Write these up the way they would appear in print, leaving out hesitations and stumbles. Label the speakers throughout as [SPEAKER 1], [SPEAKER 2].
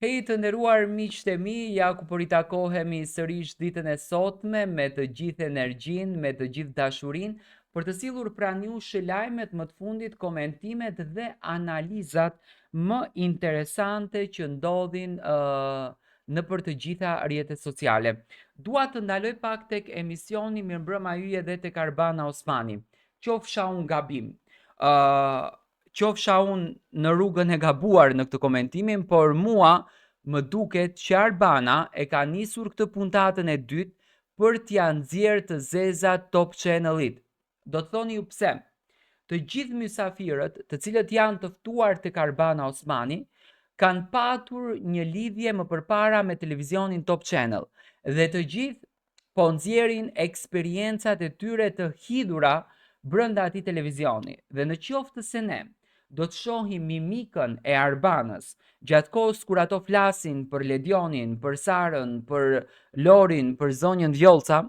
[SPEAKER 1] Hej të nderuar miqtë e mi, ja ku po ritakohemi sërish ditën e sotme me të gjithë energjinë, me të gjithë dashurinë, për të sillur pranë jush lajmet më të fundit, komentimet dhe analizat më interesante që ndodhin në për të gjitha rrjetet sociale. Dua të ndaloj pak tek emisioni Mirëmbrëma yje dhe tek Arbana Osmani. Qofsha unë gabim. Qofsha unë në rrugën e gabuar në këtë komentimin, por mua më duket që Arbana e ka nisur këtë puntatën e dytë për t'ia nxjerrë të zezat Top Channel-it. Do të thoni ju pse? Të gjithë mysafirët, të cilët janë të ftuar tek Arbana Osmani, kanë patur një lidhje më përpara me televizionin Top Channel dhe të gjithë po nxjerrin eksperiencat e tyre të hidhura brenda atij televizioni. Dhe në qoftë se ne do të shohim mimikën e Arbanës gjatë kohës kur ato flasin për Ledionin, për Sarën, për Lorin, për zonjën Vjollca,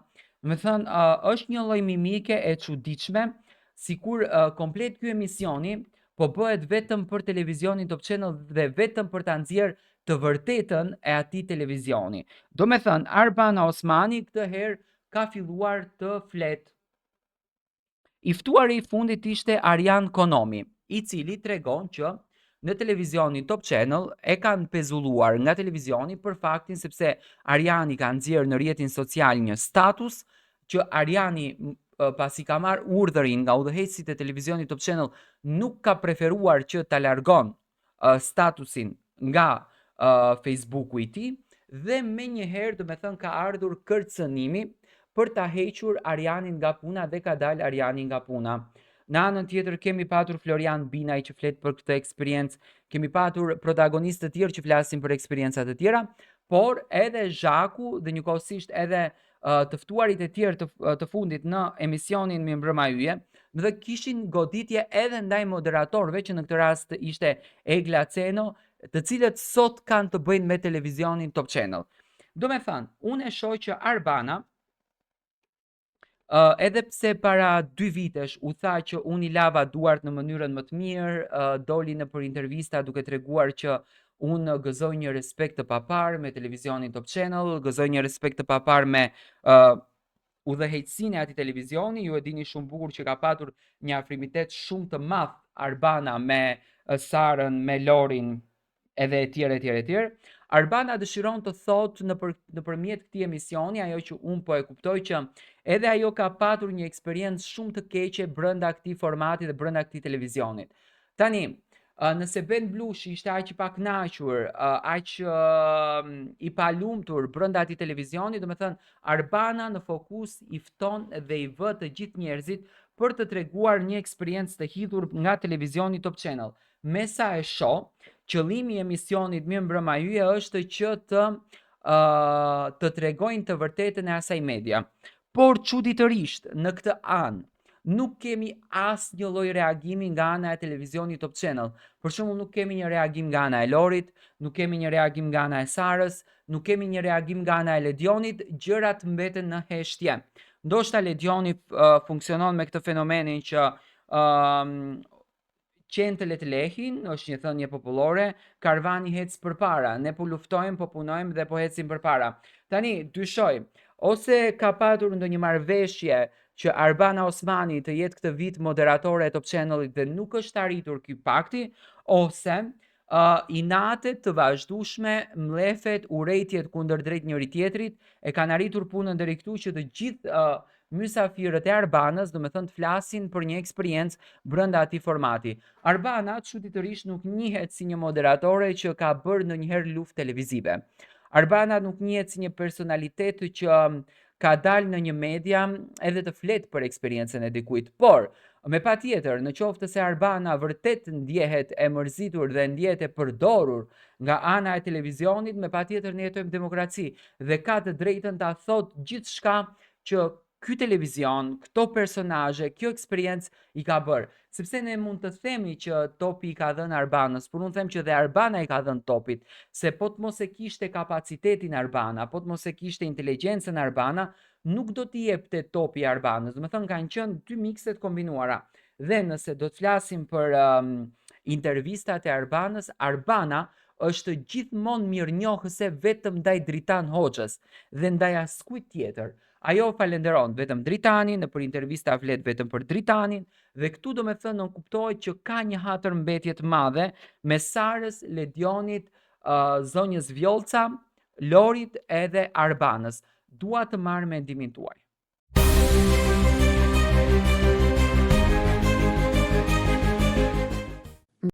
[SPEAKER 1] më thënë është një lloj mimike e çuditshme, sikur komplet ky emisioni po bëhet vetëm për televizionin Top Channel dhe vetëm për ta nxjerrë të vërtetën e atij televizioni. Do me thënë, Arbana Osmani këtë herë ka filluar të flet. I ftuari i fundit ishte Arjan Konomi, i cili tregon që në televizionin Top Channel e kanë pezulluar nga televizioni për faktin sepse Arjani ka nxjerrë në rrjetin social një status që Arjani pasi ka marrë urdhërin nga udhëheqësit e televizionit Top Channel nuk ka preferuar që ta largon statusin nga Facebooku i tij dhe menjëherë do me thënë ka ardhur kërcënimi për ta hequr Arjanin nga puna dhe ka dalë Arjani nga puna. Në anën tjetër kemi patur Florian Binaj që flet për këtë eksperiencë, kemi patur protagonistë të tjerë që flasin për eksperiencat të tjera, por edhe Zhaku dhe njëkohësisht edhe të ftuarit e tjerë të fundit në emisionin Mirëmbrëma yje, dhe kishin goditje edhe ndaj moderatorëve që në këtë rast ishte Egla Ceno, të cilët sot kanë të bëjnë me televizionin Top Channel. Do me thënë, unë e shoh që Arbana edhe pse para 2 vitesh u tha që unë i lava duart në mënyrën më të mirë, doli në për intervista duke treguar që unë gëzoj një respekt të papar me televizionin Top Channel, gëzoj një respekt të papar me udhëheqësinë e atij televizioni. Ju e dini shumë bukur që ka patur një afrimitet shumë të madh Arbana me Sarën, me Lorin edhe etj. Arbana dëshiron të thotë nëpërmjet këtij emisioni, ajo që unë po e kuptoj, që edhe ajo ka patur një eksperiencë shumë të keqe brenda këtij formati dhe brenda këtij televizionit. Tani, nëse Ben Blushi ishte aq i pakënaqur, aq i palumtur brenda atij televizioni, do me thënë Arbana në fokus i fton dhe i vë të gjithë njerëzit për të treguar një eksperiencë të hidhur nga televizioni Top Channel. Me sa e shoh, qëllimi i emisionit Mirëmbrëma yje është që të tregojnë të vërtetën e asaj media. Por çuditërisht në këtë anë nuk kemi asnjë lloj reagimi nga ana e televizionit Top Channel. Për shembull, nuk kemi një reagim nga ana e Lorit, nuk kemi një reagim nga ana e Sarës, nuk kemi një reagim nga ana e Ledionit, gjërat mbeten në heshtje. Ndoshta Ledioni funksionon me këtë fenomenin që qentëlet lehin, është një thënie popullore, karvani hec përpara, ne po luftojmë, po punojmë dhe po ecim përpara. Tani, dyshoj, ose ka patur ndonjë marrëveshje që Arbana Osmani të jetë këtë vit moderatore e Top Channelit dhe nuk është arritur ky pakti, ose inatet të vazhdueshme, mllefet, urrëtiet kundërdrejt njëri tjetrit e kanë arritur punën deri këtu që të gjithë mysafirët e Arbanës, do me thënë, të flasin për një eksperiencë brenda atij formati. Arbana çuditërisht nuk njihet si një moderatore që ka bërë ndonjëherë luftë televizive. Arbana nuk njihet si një personalitet që ka dalë në një media edhe të flet për eksperiencën e dikujt. Por, me patjetër, në qoftë se Arbana vërtet ndjehet e mërzitur dhe ndjehet e përdorur nga ana e televizionit, me patjetër ne jetojmë demokraci dhe ka të drejtën ta thotë gjithçka që ky televizion, këto personazhe, kjo eksperiencë i ka bërë. Sepse ne mund të themi që topi i ka dhënë Arbanës, por unë them që dhe Arbana i ka dhënë topit, se po të mos e kishte kapacitetin Arbana, po të mos e kishte inteligjencën Arbana, nuk do t'i jepte topi Arbanës. Do me thënë, kanë qenë dy mikset kombinuara. Dhe nëse do të flasim për intervistat e Arbanës, Arbana është gjithmonë mirënjohëse vetëm ndaj Dritan Hoxhës dhe ndaj askujt tjetër. Ajo falenderon vetëm Dritanin, në për intervista flet vetëm për Dritanin, dhe këtu do me thënë nënkuptohet që ka një hatër mbetje të madhe me Sarës, Ledionit, zonjës Vjolca, Lorit edhe Arbanës. Dua të marrë mendimin tuaj.